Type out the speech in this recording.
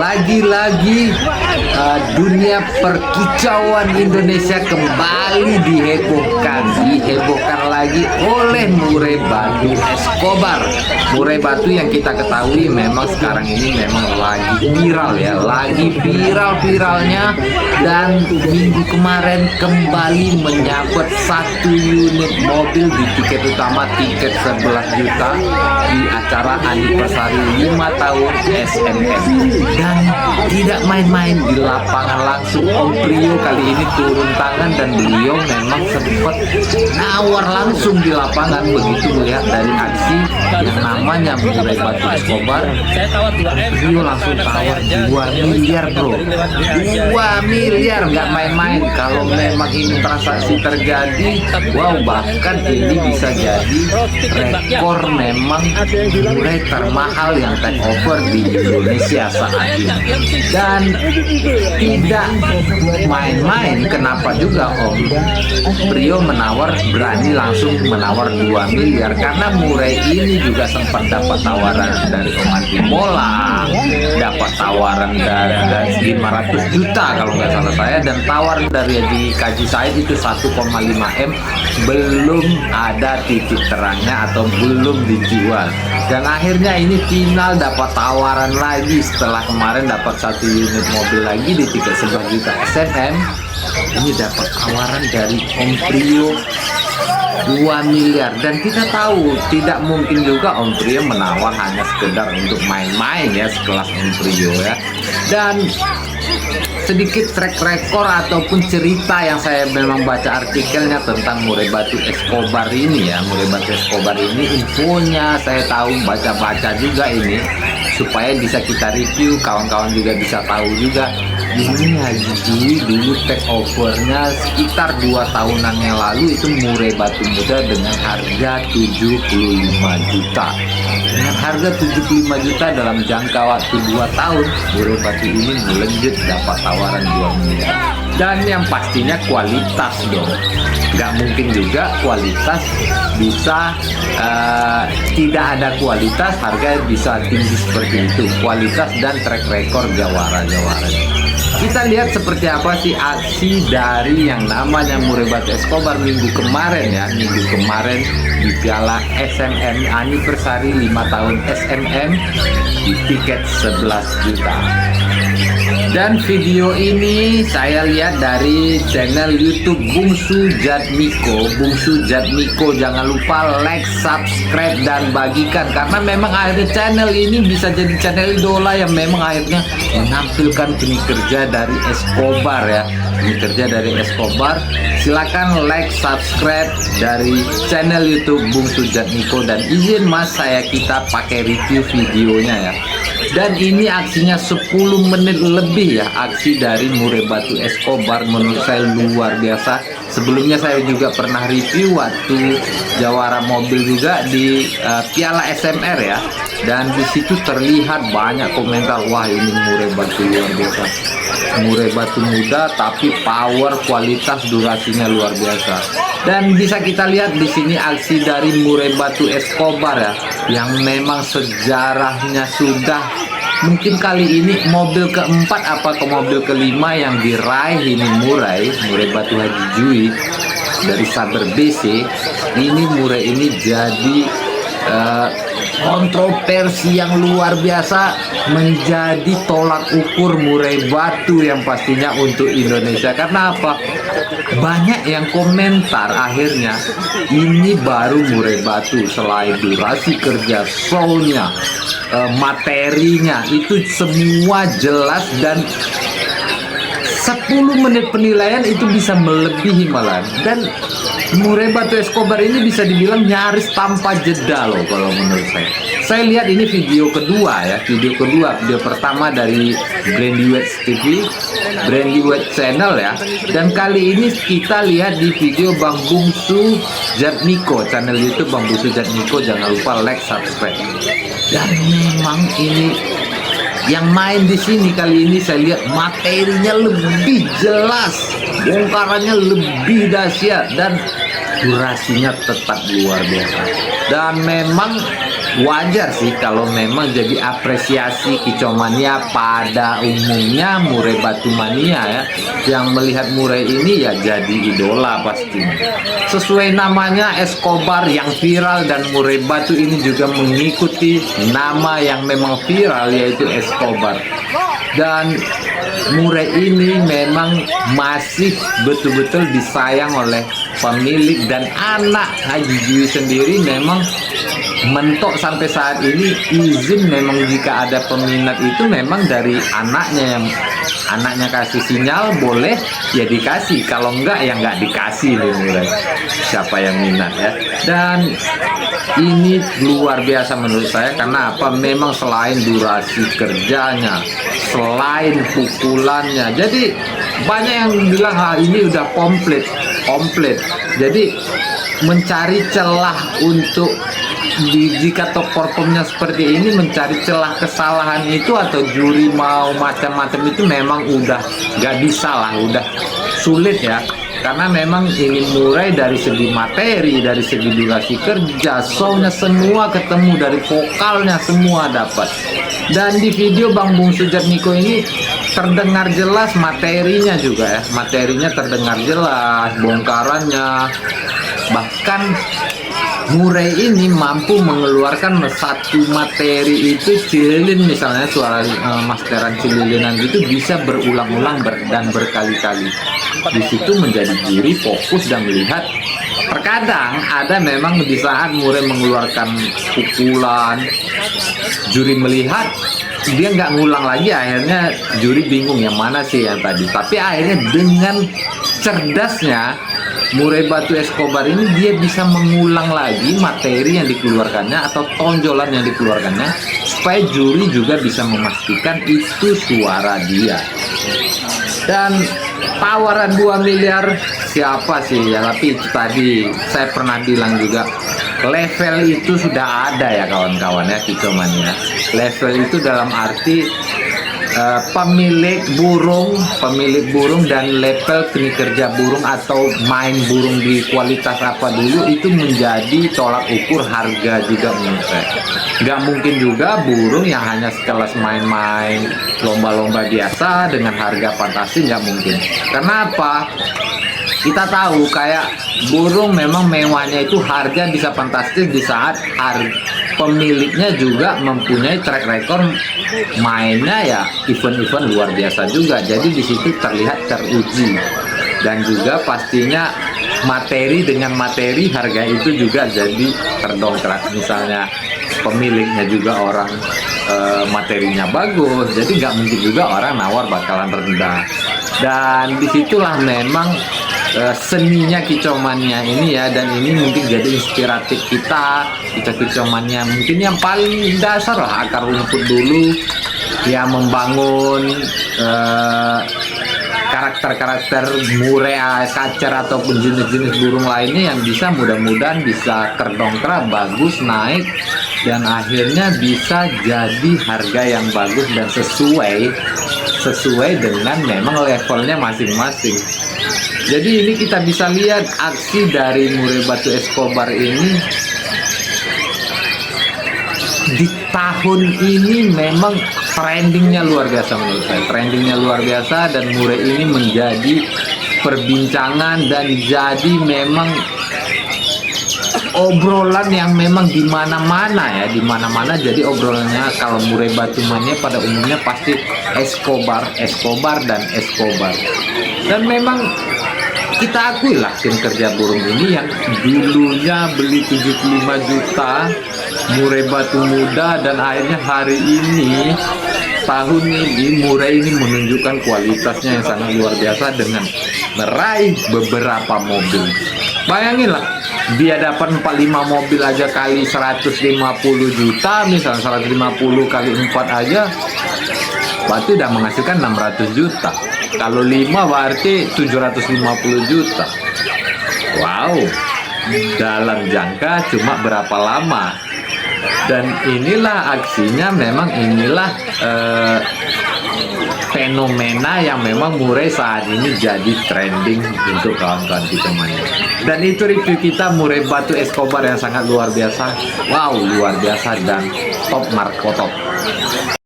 Lagi-lagi dunia perkicauan Indonesia kembali dihebohkan lagi oleh Murai Batu Escobar. Murai Batu yang kita ketahui memang sekarang ini memang lagi viral ya, lagi viral-viralnya, dan minggu kemarin kembali menyabet 1 unit mobil di tiket utama, tiket 11 juta di acara anniversary 5 tahun SMM. Dan tidak main-main, di lapangan langsung Om Prio kali ini turun tangan, dan beliau memang sempat nawar langsung di lapangan begitu melihat dari aksi yang namanya Murai Batu Escobar. Prio langsung tawar 2 miliar bro, 2 miliar, nggak main-main. Kalau memang ini transaksi terjadi, wow, bahkan ini bisa jadi rekor memang Murai termahal yang take over di Indonesia saat ini. Dan tidak main-main, kenapa juga Om Prio berani langsung menawar 2 miliar, karena Murai ini juga sempat dapat tawaran dari Om Anti Bola, dapat tawaran dari 500 juta kalau nggak salah saya, dan tawaran dari Kaji Said itu 1,5 M belum ada titik terangnya atau belum dijual. Dan akhirnya ini final dapat tawaran lagi setelah kemarin dapat 1 unit mobil lagi di tiket 11 juta SMM. Ini dapat tawaran dari Om Prio 2 miliar, dan kita tahu tidak mungkin juga Om Prio menawar hanya sekedar untuk main-main ya, sekelas Om Prio ya. Dan sedikit track record ataupun cerita yang saya memang baca artikelnya tentang Murai Batu Escobar ini ya. Murai Batu Escobar ini infonya saya tahu, baca-baca juga ini supaya bisa kita review, kawan-kawan juga bisa tahu juga. Ini Haji Jui dulu take overnya sekitar 2 tahunan yang lalu itu Murai Batu Muda dengan harga 75 juta. Dengan harga 75 juta dalam jangka waktu 2 tahun, Murai Batu ini melejit dapat tawaran 2 miliar. Dan yang pastinya kualitas dong. Nggak mungkin juga kualitas bisa tidak ada kualitas, harga bisa tinggi seperti itu. Kualitas dan track record jawara-jawara. Kita lihat seperti apa sih aksi dari yang namanya Murai Batu Escobar minggu kemarin ya. Minggu kemarin di Piala SMM anniversary 5 tahun SMM di tiket 11 juta. Dan video ini saya lihat dari channel YouTube Bungsu Jatmiko. Bungsu Jatmiko, jangan lupa like, subscribe, dan bagikan, karena memang akhirnya channel ini bisa jadi channel idola yang memang akhirnya menampilkan kini kerja dari Escobar ya. Kini kerja dari Escobar. Silakan like, subscribe dari channel YouTube Bungsu Jatmiko, dan izin mas kita pakai review videonya ya. Dan ini aksinya 10 menit lebih ya, aksi dari Murai Batu Escobar menurut saya luar biasa. Sebelumnya saya juga pernah review waktu jawara mobil juga di Piala SMR ya, dan di situ terlihat banyak komentar, wah ini Murai Batu luar biasa, Murai Batu muda tapi power, kualitas, durasinya luar biasa. Dan bisa kita lihat di sini aksi dari Murai Batu Escobar ya, yang memang sejarahnya sudah mungkin kali ini mobil keempat apa ke mobil kelima yang diraih ini Murai Batu Haji Jui dari Saber BC. Ini Murai ini jadi kontroversi yang luar biasa, menjadi tolak ukur Murai Batu yang pastinya untuk Indonesia. Karena apa? Banyak yang komentar akhirnya ini baru Murai Batu, selain durasi kerja, show-nya, materinya itu semua jelas, dan 10 menit penilaian itu bisa melebihi malah. Dan Murai Batu Escobar ini bisa dibilang nyaris tanpa jeda loh kalau menurut saya. Saya lihat ini video kedua ya, video pertama dari Brandy Wets TV, Brandy Wets channel ya. Dan kali ini kita lihat di video Bang Bungsu Jatmiko, channel YouTube Bang Bungsu Jatmiko, jangan lupa like, subscribe. Dan memang ini yang main di sini kali ini saya lihat materinya lebih jelas, bongkarannya lebih dahsyat, dan durasinya tetap luar biasa. Dan memang wajar sih kalau memang jadi apresiasi Kicau Mania pada umumnya, Murai Batu Mania ya, yang melihat Murai ini ya jadi idola pastinya. Sesuai namanya Escobar yang viral, dan Murai Batu ini juga mengikuti nama yang memang viral yaitu Escobar. Dan Murai ini memang masih betul-betul disayang oleh pemilik, dan anak Haji Jui sendiri memang mentok sampai saat ini. Izin memang jika ada peminat itu memang dari anaknya, yang anaknya kasih sinyal boleh ya dikasih, kalau enggak ya enggak dikasih nih Murai, siapa yang minat ya. Dan ini luar biasa menurut saya, karena apa, memang selain durasi kerjanya, selain pukulannya, jadi banyak yang bilang ini udah komplit. Jadi mencari celah untuk jika top performnya seperti ini, mencari celah kesalahan itu atau juri mau macam-macam itu memang udah gak bisa lah, udah sulit ya. Karena memang ini Murai dari segi materi, dari segi durasi kerja, show-nya semua ketemu, dari vokalnya semua dapat. Dan di video Bang Bungsu Jatmiko ini terdengar jelas materinya juga ya, materinya terdengar jelas, bongkarannya. Bahkan Murai ini mampu mengeluarkan satu materi itu, cililin misalnya, suara masteran cililinan itu bisa berulang-ulang dan berkali-kali. Di situ menjadi juri fokus dan melihat. Terkadang ada memang di saat Murai mengeluarkan pukulan, juri melihat dia nggak ngulang lagi, akhirnya juri bingung yang mana sih yang tadi. Tapi akhirnya dengan cerdasnya Murai Batu Escobar ini, dia bisa mengulang lagi materi yang dikeluarkannya atau tonjolan yang dikeluarkannya, supaya juri juga bisa memastikan itu suara dia. Dan tawaran 2 miliar siapa sih ya, tapi itu tadi saya pernah bilang juga, level itu sudah ada ya kawan-kawan ya, Kicau Mania. Level itu dalam arti pemilik burung dan level seni kerja burung atau main burung di kualitas apa dulu, itu menjadi tolak ukur harga juga menurut saya. Nggak mungkin juga burung yang hanya sekelas main-main lomba-lomba biasa dengan harga fantasi, nggak mungkin. Karena apa? Kita tahu kayak burung memang mewahnya itu harga bisa fantastis di saat pemiliknya juga mempunyai track record mainnya ya event-event luar biasa juga. Jadi di situ terlihat teruji, dan juga pastinya materi dengan materi harga itu juga jadi terdongkrak. Misalnya pemiliknya juga orang materinya bagus, jadi nggak mungkin juga orang nawar bakalan rendah. Dan disitulah memang seninya Kicau Mania ini ya, dan ini mungkin jadi inspiratif kita Kicau Mania. Mungkin yang paling dasar lah, akar rumput dulu ya, membangun karakter-karakter Murai, kacer ataupun jenis-jenis burung lainnya yang bisa mudah-mudahan bisa terdongkrak, bagus, naik, dan akhirnya bisa jadi harga yang bagus dan sesuai dengan memang levelnya masing-masing. Jadi ini kita bisa lihat aksi dari Murai Batu Escobar ini di tahun ini memang trendingnya luar biasa menurut saya. Trendingnya luar biasa, dan Murai ini menjadi perbincangan dan jadi memang obrolan yang memang di mana-mana ya, di mana-mana jadi obrolannya. Kalau Murai Batu Mania pada umumnya pasti Escobar dan Escobar. Dan memang kita akui lah, tim kerja burung ini yang dulunya beli 75 juta Murai Batu muda, dan akhirnya hari ini, tahun ini Murai ini menunjukkan kualitasnya yang sangat luar biasa dengan meraih beberapa mobil. Bayanginlah, dia dapat 45 mobil aja kali 150 juta, misalnya 150 kali 4 aja, berarti udah menghasilkan 600 juta. Kalau 5 berarti 750 juta. Wow, dalam jangka cuma berapa lama. Dan inilah aksinya, memang inilah fenomena yang memang Murai saat ini jadi trending untuk kawan-kawan kita main. Dan itu review kita Murai Batu Escobar yang sangat luar biasa. Wow, luar biasa dan top markotop.